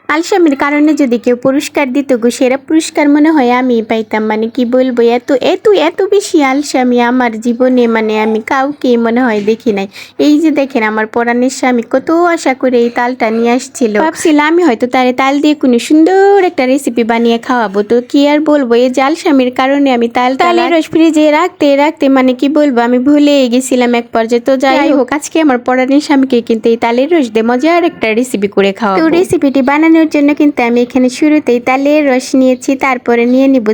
আলসামির কারণে যদি কেউ পুরস্কার দিত গো, সেরা পুরস্কার মনে হয় আমি পাইতাম। মানে কি বলবো, এত এত এত বেশি আলসামি আমার জীবনে মানে আমি কাউকে মনে হয় দেখি নাই। এই যে দেখেন আমার পরাণের স্বামী কত আশা করে এই তালটা নিয়ে আসছিল, ভাবছিলাম আমি হয়তো তারে তাল দিয়ে কোনো সুন্দর একটা রেসিপি বানিয়ে খাওয়াবো। তো কি আর বলবো, এই যে আলসামির কারণে আমি তালের রস ফ্রিজে রাখতে রাখতে মানে কি বলবো আমি ভুলে গেছিলাম এক পর্যায়ে। তো যাই হোক, আজকে আমার পরাণের স্বামীকে কিন্তু এই তালের রস দিয়ে মজার একটা রেসিপি করে খাওয়াবো। তো রেসিপিটি বানানোর জন্য কিন্তু আমি এখানে শুরুতেই তালের রস নিয়েছি, তারপরে নিয়ে নিব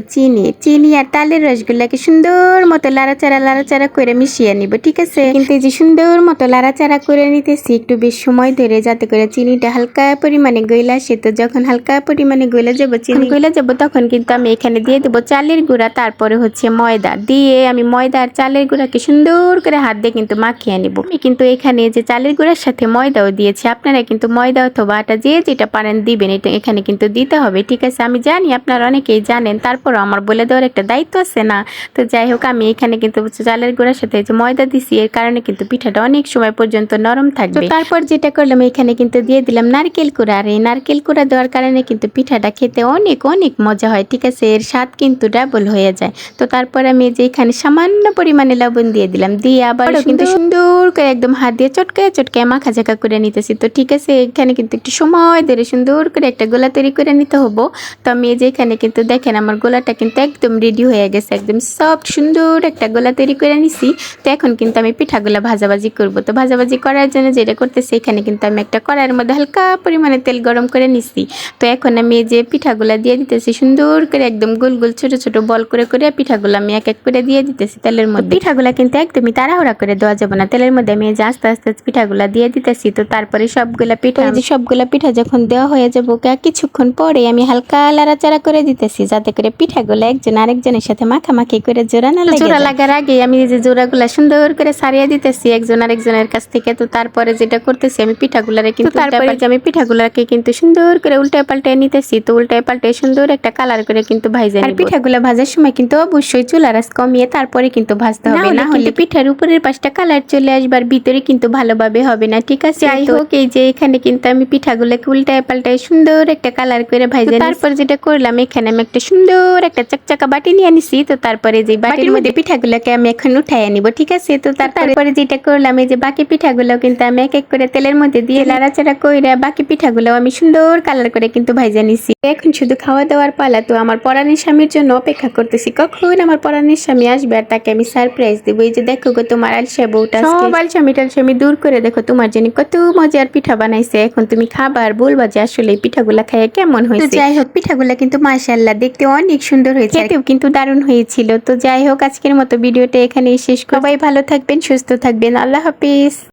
চিনি আর তালের রসগুলাকে সুন্দর মতো লাড়াচাড়া করে মিশিয়ে নিব, ঠিক আছে। কিন্তু এই যে সুন্দর মতো লাড়াচাড়া করে নিতেছি একটু বেশ সময় ধরে, যাতে করে চিনিটা হালকা পরিমাণে গইলা আসে। তো যখন হালকা পরিমাণে গইলা যাবো, চিনি গইলা যাবো, তখন কিন্তু আমি এখানে দিয়ে দেবো চালের গুঁড়া, তারপরে হচ্ছে ময়দা দিয়ে আমি ময়দা আর চালের গুঁড়াকে সুন্দর করে হাত দিয়ে কিন্তু মাখিয়ে নিব। আমি কিন্তু এখানে যে চালের গুঁড়ার সাথে ময়দাও দিয়েছি, আপনারা কিন্তু ময়দা অথবা আটা যে যেটা পারেন দিবেন, এটা এখানে কিন্তু দিতে হবে, ঠিক আছে। আমি জানি আপনারা অনেকেই জানেন, তারপরও আমার বলে দেওয়ার একটা দায়িত্ব আছে না। তো যাই হোক, আমি এখানে কিন্তু চালের গুঁড়ার সাথে যে ময়দা দিছি, এর কারণে কিন্তু পিঠাটা অনেক সময় পর্যন্ত নরম থাকবে। তারপর যেটা করলাম, এখানে কিন্তু দিয়ে দিলাম নারকেল কুড়া, আর এই নারকেল কুড়া দেওয়ার কারণে কিন্তু পিঠাটা খেতে অনেক অনেক মজা হয়, ঠিক আছে। এর স্বাদ কিন্তু ডাবল হয়ে যায়। তো তারপর আমি যে এখানে সামান্য পরিমাণে লবণ দিয়ে দিলাম, দিয়ে আবার কিন্তু সুন্দর করে একদম হাত দিয়ে চটকায় মাখা করে নিতেছি। তো ঠিক আছে, এখানে কিন্তু একটু সময় ধরে সুন্দর করে একটা গোলা তৈরি করে নিতে হবো। তো আমি এই যে এখানে কিন্তু দেখেন আমার গোলাটা কিন্তু একদম রেডি হয়ে গেছে, একদম সফট সুন্দর একটা গোলা তৈরি করে নিছি। তো এখন কিন্তু আমি পিঠাগুলা ভাজাভাজি করব। তো ভাজাভাজি করার জন্য যেটা করতেছি, এখানে কিন্তু আমি একটা কড়াইয়ের মধ্যে হালকা পরিমাণে তেল গরম করে নিছি। তো এখন আমি এই যে পিঠাগুলা দিয়ে দিতেছি সুন্দর করে, একদম গোল গোল ছোট ছোট বল করে পিঠাগুলো আমি এক এক করে দিয়ে দিতেছি তেলের মধ্যে। পিঠাগুলা কিন্তু একদমই তাড়াহুড়া করে দেওয়া যাবে না, তেলের মধ্যে আমি আস্তে আস্তে পিঠাগুলা দিয়ে দিতেছি। তো তারপরে সবগুলা পিঠা যখন দেওয়া হয়ে যাবো, কিছুক্ষণ পরে আমি হালকা লাড়াচাড়া করে দিতেছি, যাতে করে পিঠাগুলো একজন আরেকজনের সাথে মাখামাখি করে জোড়া না লাগে। জোড়া লাগার আগে আমি যে জোড়াগুলা সুন্দর করে সারিয়ে দিতেছি একজন আরেকজনের কাছ থেকে। তো তারপরে যেটা করতেছি, আমি পিঠাগুলারে কিন্তু আমি পিঠাগুলাকে কিন্তু সুন্দর করে উল্টায় পাল্টায় নিতেছি। তো উল্টায় পাল্টায় সুন্দর একটা কালার করে কিন্তু ভাইজা নিব। আর পিঠাগুলা ভাজার সময় কিন্তু অবশ্যই চুলার আঁচ কমিয়ে তারপরে কিন্তু ভাজতে হবে, না হলে পিঠার উপরের পাশটা কালার চলে আসবার ভিতরে কিন্তু ভালোভাবে হবে না, ঠিক আছে। যাই হোক, এই যে এখানে কিন্তু আমি পিঠাগুলোকে উল্টায় পাল্টায় সুন্দর একটা কালার করে ভাজা। তারপর যেটা করলাম, এখানে আমি একটা সুন্দর একটা চকচকা বাটি নিয়ে নিছি। তো তারপরে যে বাটির মধ্যে পিঠাগুলোকে আমি এখন উঠাইয়া নিব, ঠিক আছে। তো তারপরে যেটা করলাম, এই যে বাকি পিঠাগুলো কিন্তু আমি এক এক করে তেলের মধ্যে দিয়ে লাড়াচাড়া কইরা বাকি পিঠাগুলো আমি সুন্দর কালার করে কিন্তু ভাজা নিছি। এখন শুধু খাওয়া দাওয়ার পালা। তো আমার পরাণের স্বামীর জন্য অপেক্ষা করতেছি, কখন আমার পরাণের স্বামী আসবে আর তাকে আমি সারপ্রাইজ দেবো। এই যে দেখো গো, তোমার আলসা বউটা সব আলসামি দূর করে দেখো, তোমার জন্য কত মজার পিঠা বানাইছে। এখন তুমি খাবা আর বলবা যে আসলে এই পিঠাগুলা খাইয়া কেমন হয়েছে। তো যাই হোক, পিঠাগুলা কিন্তু মাশাআল্লাহ দেখতে অনেক সুন্দর হয়েছে, খেতেও কিন্তু দারুণ হয়েছিল। তো যাই হোক, আজকের মতো ভিডিওটা এখানেই শেষ। সবাই ভালো থাকবেন, সুস্থ থাকবেন, আল্লাহ হাফিজ।